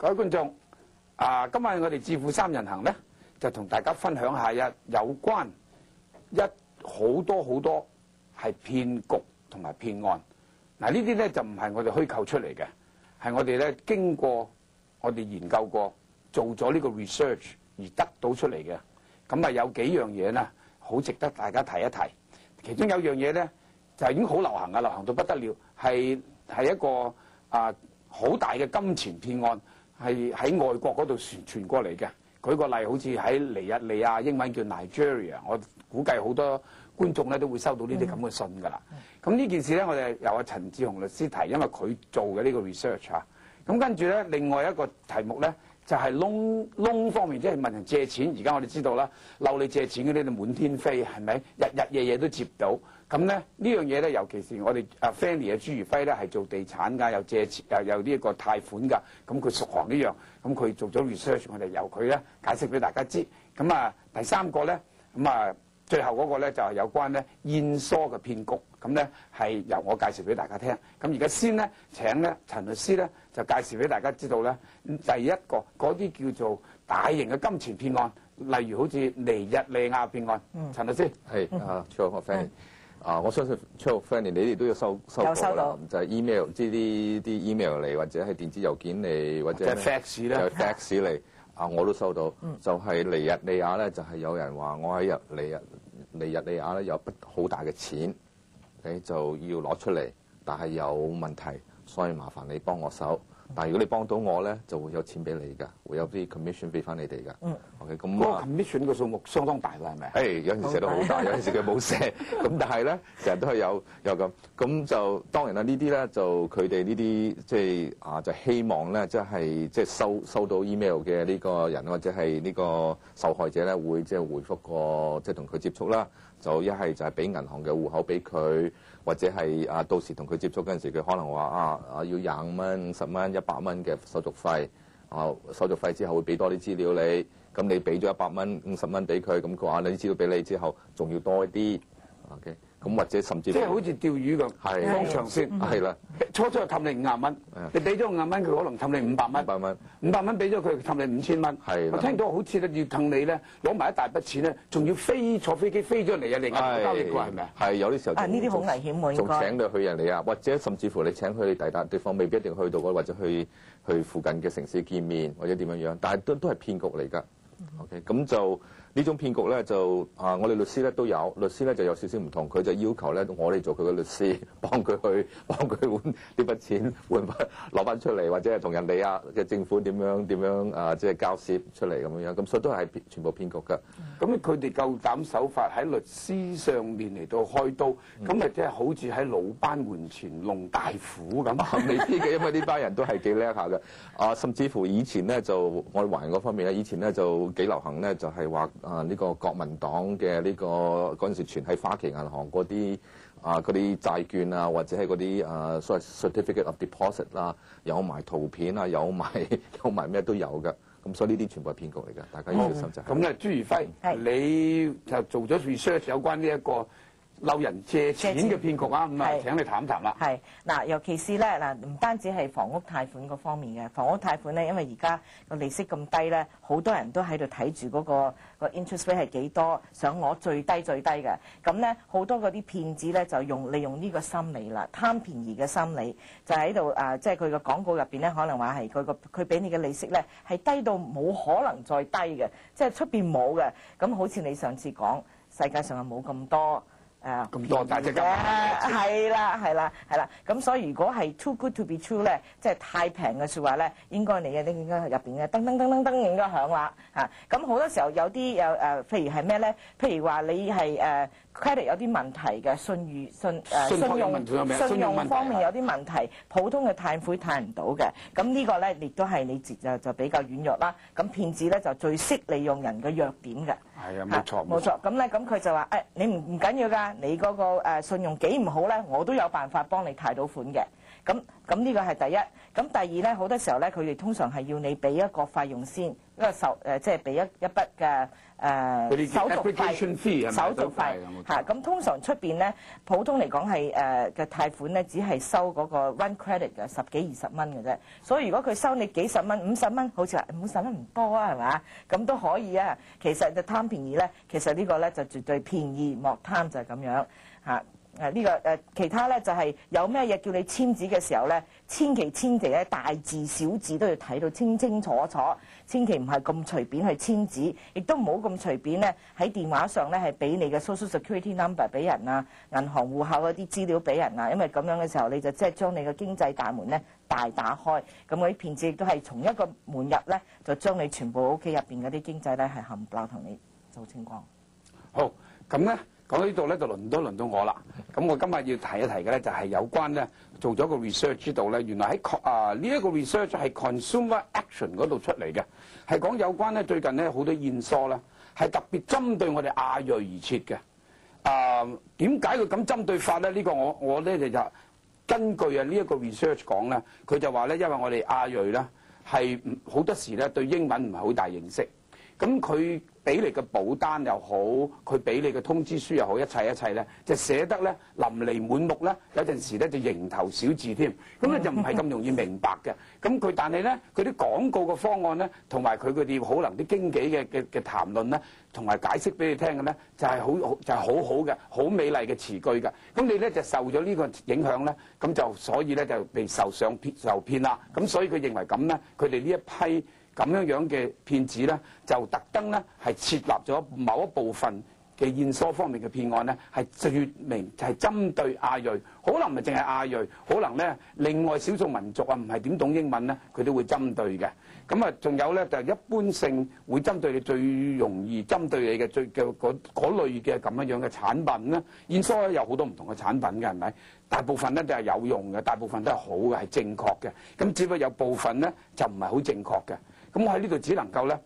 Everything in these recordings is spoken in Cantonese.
各位觀眾，今晚我哋智庫三人行咧，就同大家分享下有關好多係騙局同埋騙案。嗱，呢啲咧就唔係我哋虛構出嚟嘅，係我哋咧經過我哋研究過，做咗呢個 research 而得到出嚟嘅。咁啊有幾樣嘢咧，好值得大家提一提。其中有樣嘢咧，就已經好流行㗎，流行到不得了，係一個好大嘅金錢騙案，係喺外國嗰度傳過嚟嘅。舉個例，好似喺尼日利亞，英文叫 Nigeria， 我估計好多觀眾咧都會收到呢啲咁嘅信㗎啦。咁呢件事咧，我哋由阿陳志雄律師提，因為佢做嘅呢個 research 嚇。咁跟住咧，另外一個題目咧，就係窿方面，即係問人借錢。而家我哋知道啦，嬲你借錢嗰啲就滿天飛，係咪？日日夜都接到。咁咧呢樣嘢咧，尤其是我哋Fanny 朱如輝咧係做地產㗎，又借錢又呢一個貸款㗎。咁佢熟行呢樣，咁佢做咗 research， 我哋由佢咧解釋俾大家知。咁第三個咧，最後嗰個咧就係有關咧燕梳嘅騙局。咁咧係由我介紹俾大家聽。咁而家先咧請咧陳律師咧就介紹俾大家知道咧，第一個嗰啲叫做大型嘅金錢騙案，例如好似尼日利亞騙案。陳律師係Charles Fanny。我相信 Charles Fanny 你哋都要收到啦，就係 email， 即係啲 email 嚟，或者係電子郵件嚟，或者係 fax 咧，有 fax 嚟。我都收到，就係尼日利亞咧，就係有人話我喺尼日利亞咧有筆好大嘅錢，你就要攞出嚟，但係有問題，所以麻煩你幫我手。但係如果你幫到我咧，就會有錢俾你㗎，會有啲 commission 俾翻你哋㗎。OK， 咁嗰個 commission 嘅數目相當大啦，係咪？有陣時寫得好大，有陣時佢冇寫。咁但係咧，成日都係有咁。咁就當然啦，呢啲咧就佢哋呢啲即係就希望咧，即係收到 email 嘅呢個人或者係呢個受害者咧，會即係回覆個即係同佢接觸啦。就一係就係俾銀行嘅戶口俾佢，或者係到時同佢接觸嗰陣時，佢可能話要25蚊、50蚊、100蚊嘅手續費。手續費之後會俾多啲資料你，咁你俾咗100蚊、50蚊俾佢，咁佢話你啲資料俾你之後，仲要多一啲。OK， 咁或者甚至即係好似釣魚咁，放長線。係啦，初就氹你50蚊，你俾咗50蚊，佢可能氹你500蚊。500蚊俾咗佢，氹你5000蚊。係。我聽到好似咧要氹你咧攞埋一大筆錢咧，仲要坐飛機飛咗嚟人哋交易㗎，係咪？係有啲時候。呢啲好危險喎，應該。仲請你去人哋或者甚至乎你請佢去第笪地方，未必一定去到嗰，或者去附近嘅城市見面，或者點樣，但係都係騙局嚟㗎。OK， 咁就呢種騙局咧就我哋律師咧都有，律師咧就有少少唔同，佢就要求咧我哋做佢嘅律師，幫佢換呢筆錢攞翻出嚟，或者係同人哋嘅政府點樣即係交涉出嚟咁樣，咁所以都係全部騙局㗎。咁佢哋夠膽手法喺律師上面嚟到開刀，咁咪即係好似喺魯班門前弄大虎咁？未必嘅，因為呢班人都係幾叻下嘅。甚至乎以前咧就我哋華人嗰方面咧，以前咧就幾流行咧，就係話呢個國民黨嘅呢個嗰陣時存喺花旗銀行嗰啲債券或者係嗰啲所謂 certificate of deposit 啦，有埋圖片有埋咩都有嘅。咁所以呢啲全部係騙局嚟嘅，大家要小心就係。咁咧，朱如輝，你就做咗 research 有關呢一個嬲人借錢嘅騙局啊，咁請你談一談啦。係嗱，尤其是咧嗱，唔單止係房屋貸款嗰方面嘅，房屋貸款咧，因為而家個利息咁低咧，好多人都喺度睇住嗰個 interest rate 係幾多，想攞最低嘅。咁咧好多嗰啲騙子咧就利用呢個心理啦，貪便宜嘅心理，就喺度即係佢個廣告入邊咧，可能話係佢俾你嘅利息咧係低到冇可能再低嘅，即係出邊冇嘅。咁好似你上次講，世界上係冇咁多。咁多大隻金，係啦，咁所以如果係 too good to be true 咧，即係太平嘅説話咧，應該你應該入邊嘅噔應該響啦嚇。咁好多時候有啲譬如係咩咧？譬如話你係credit 有啲問題嘅，信用方面有啲問題，普通嘅貸款貸唔到嘅。咁呢個咧亦都係你就比較軟弱啦。咁騙子咧就最識利用人嘅弱點嘅。係啊，冇錯。冇錯。咁咧咁佢就話你唔緊要㗎。你嗰個信用幾唔好咧，我都有辦法幫你貸到款嘅。咁呢個係第一。咁第二咧，好多時候咧，佢哋通常係要你俾一個費用先，一個即係俾一筆嘅啲手續 application fee 係咪手續費嚇。咁通常出邊咧，普通嚟講係嘅貸款咧，只係收嗰個 run credit 嘅10幾20蚊嘅啫。所以如果佢收你幾十蚊、50蚊，好似話50蚊唔多啊，係咪啊？咁都可以啊。其實就貪便宜咧，其實呢個咧就絕對便宜莫貪，就係咁樣嚇。呢個其他咧就係有咩嘢叫你簽字嘅時候咧，千祈咧大字小字都要睇到清清楚楚，千祈唔係咁隨便去簽字，亦都唔好咁隨便咧喺電話上咧係俾你嘅 social security number 俾人啊，銀行戶口嗰啲資料俾人啊，因為咁樣嘅時候你就即係將你嘅經濟大門咧大打開，咁嗰啲騙子亦都係從一個門入咧就將你全部屋企入邊嗰啲經濟咧係冚唪唥同你做清光。好，咁咧。講到呢度咧，就輪到我啦。咁我今日要提一提嘅咧，就係有關咧做咗個 research 知道咧，原來喺呢一個 research 係 consumer action 嗰度出嚟嘅，係講有關咧最近咧好多現疏啦，係特別針對我哋亞裔而設嘅。點解佢咁針對法咧？呢個我咧就根據呢一個 research 講咧，佢就話咧，因為我哋亞裔咧係好多時咧對英文唔係好大認識，咁佢俾你嘅保單又好，佢俾你嘅通知書又好，一切咧就寫得咧淋漓滿目咧，有陣時咧就蠅頭小字添，咁咧就唔係咁容易明白嘅。咁但係咧佢啲廣告嘅方案咧，同埋佢哋可能啲經紀嘅談論咧，同埋解釋俾你聽嘅咧，就係好好嘅，好美麗嘅詞句㗎。咁你咧就受咗呢個影響咧，咁就所以咧就被受騙啦。咁所以佢認為咁咧，佢哋呢一批咁樣嘅騙子咧，就特登咧係設立咗某一部分嘅現疏方面嘅騙案咧，係説明就係針對亞裔，可能唔係淨係亞裔，可能咧另外少數民族啊，唔係點懂英文咧，佢都會針對嘅。咁啊，仲有咧就係一般性會針對你最容易針對你嘅嗰類嘅咁樣嘅產品咧。現疏咧有好多唔同嘅產品嘅，係咪？大部分咧都係有用嘅，大部分都係好嘅，係正確嘅。咁只不過有部分咧就唔係好正確嘅。咁我喺呢度只能夠咧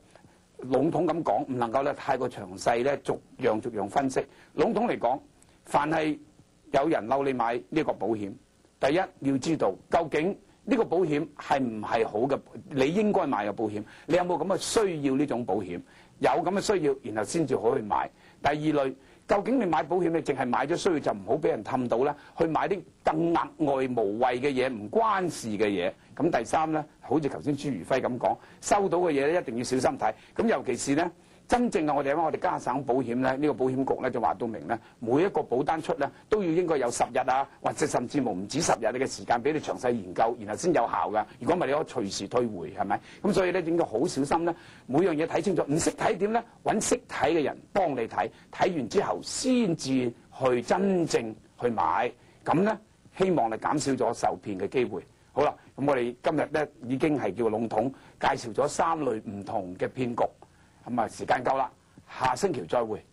籠統咁講，唔能夠咧太過詳細咧逐樣分析。籠統嚟講，凡係有人嬲你買呢個保險，第一要知道究竟呢個保險係唔係好嘅，你應該買嘅保險，你有冇咁嘅需要呢種保險？有咁嘅需要，然後先至可以買。第二類，究竟你買保險，你淨係買咗需要就唔好俾人氹到啦，去買啲更額外無謂嘅嘢，唔關事嘅嘢。咁第三咧，好似頭先朱如輝咁講，收到嘅嘢咧一定要小心睇。咁尤其是咧，真正我哋加省保險咧，呢個保險局咧就話到明咧，每一個保單出咧都要應該有10日啊，或者甚至乎唔止10日你嘅時間俾你詳細研究，然後先有效㗎。如果唔係，你可以隨時退回，係咪？咁所以咧應該好小心咧，每樣嘢睇清楚，唔識睇點咧，揾識睇嘅人幫你睇，睇完之後先至去真正去買。咁咧，希望你減少咗受騙嘅機會。好啦，咁我哋今日咧已經係叫籠統介紹咗3類唔同嘅騙局。咁啊，時間夠啦，下星期再會。